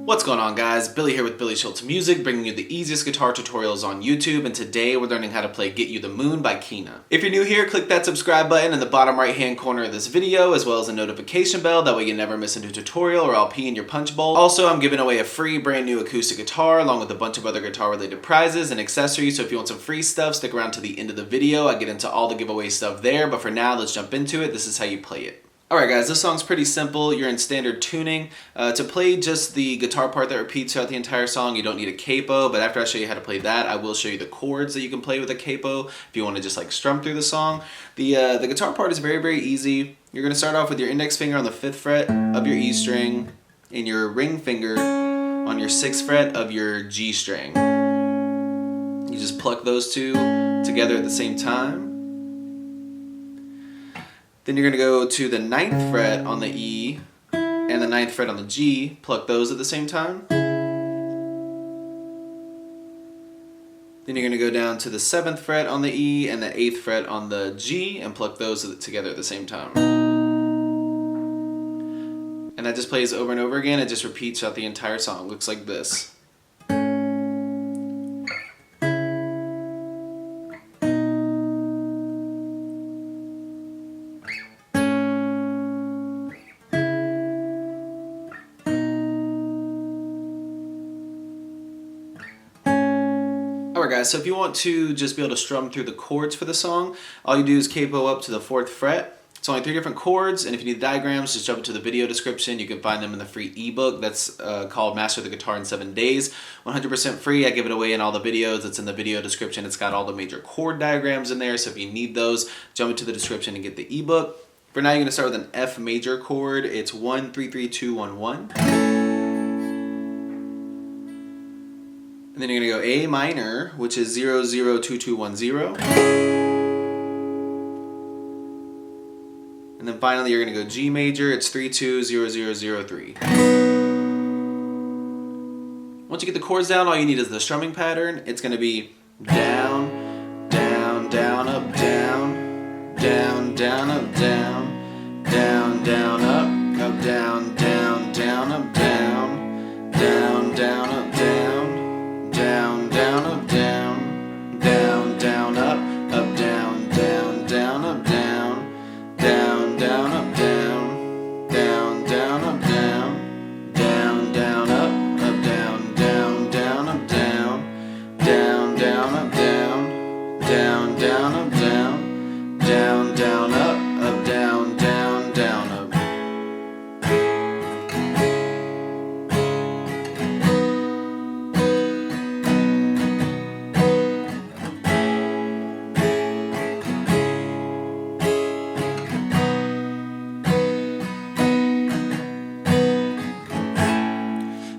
What's going on, guys? Billy here with Billy Schultz Music, bringing you the easiest guitar tutorials on YouTube, and today we're learning how to play Get You the Moon by Kina. If you're new here, click that subscribe button in the bottom right hand corner of this video, as well as a notification bell, that way you never miss a new tutorial or I'll pee in your punch bowl. Also, I'm giving away a free brand new acoustic guitar along with a bunch of other guitar related prizes and accessories, so if you want some free stuff, stick around to the end of the video. I get into all the giveaway stuff there, but for now, let's jump into it. This is how you play it. Alright guys, this song's pretty simple. You're in standard tuning. To play just the guitar part that repeats throughout the entire song, you don't need a capo, but after I show you how to play that, I will show you the chords that you can play with a capo if you want to just like strum through the song. The guitar part is very, very easy. You're going to start off with your index finger on the 5th fret of your E string and your ring finger on your 6th fret of your G string. You just pluck those two together at the same time. Then you're going to go to the 9th fret on the E and the 9th fret on the G, pluck those at the same time. Then you're going to go down to the 7th fret on the E and the 8th fret on the G and pluck those together at the same time. And that just plays over and over again. It just repeats throughout the entire song. It looks like this. Alright guys, so if you want to just be able to strum through the chords for the song, all you do is capo up to the 4th fret. It's only 3 different chords, and if you need diagrams, just jump into the video description. You can find them in the free ebook that's called Master the Guitar in 7 Days. 100% free. I give it away in all the videos. It's in the video description. It's got all the major chord diagrams in there, so if you need those, jump into the description and get the ebook. For now, you're going to start with an F major chord. It's 1 3 3 2 1 1. And then you're going to go A minor, which is 0 0 2 2 1 0. And then finally you're going to go G major, it's 3 2 0 0 0 3. Once you get the chords down, all you need is the strumming pattern. It's going to be down, down, down, up, down, down, down, up, down, down, down, up, down, down, down, up, down, down, down, up, down. Down, down, up, down, down, down, up, down, down, down, up, down, down, down, up, down, down, down, up, down, down, down, up, down, down, down, up, down, down, down, up, down, down, down, up, down, down, down, up, down, down, down, up.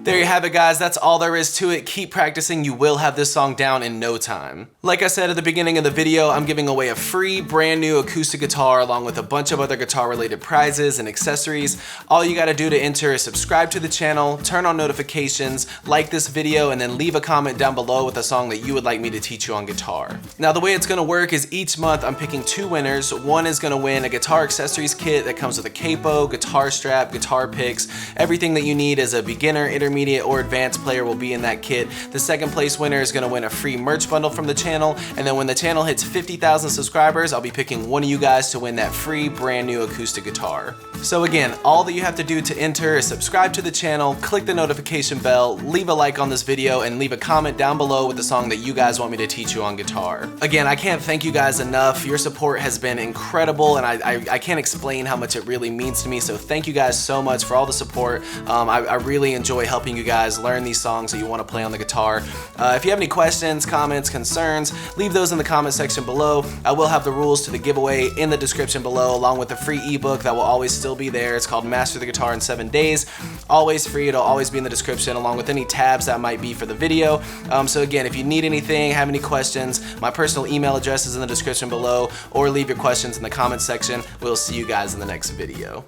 There you have it, guys. That's all there is to it. Keep practicing. You will have this song down in no time. Like I said at the beginning of the video, I'm giving away a free brand new acoustic guitar along with a bunch of other guitar related prizes and accessories. All you got to do to enter is subscribe to the channel, turn on notifications, like this video, and then leave a comment down below with a song that you would like me to teach you on guitar. Now, the way it's going to work is each month I'm picking 2 winners. One is going to win a guitar accessories kit that comes with a capo, guitar strap, guitar picks. Everything that you need as a beginner, intermediate, or advanced player will be in that kit. The second place winner is going to win a free merch bundle from the channel, and then when the channel hits 50,000 subscribers, I'll be picking one of you guys to win that free brand new acoustic guitar. So again, all that you have to do to enter is subscribe to the channel, click the notification bell, leave a like on this video, and leave a comment down below with the song that you guys want me to teach you on guitar. Again, I can't thank you guys enough. Your support has been incredible, and I can't explain how much it really means to me, so thank you guys so much for all the support. I really enjoy helping you guys learn these songs that you want to play on the guitar. If you have any questions, comments, concerns, leave those in the comment section below. I will have the rules to the giveaway in the description below, along with the free ebook that will always still be there. It's called Master the Guitar in 7 Days. Always free. It'll always be in the description, along with any tabs that might be for the video. So again, if you need anything, have any questions, my personal email address is in the description below, or leave your questions in the comment section. We'll see you guys in the next video.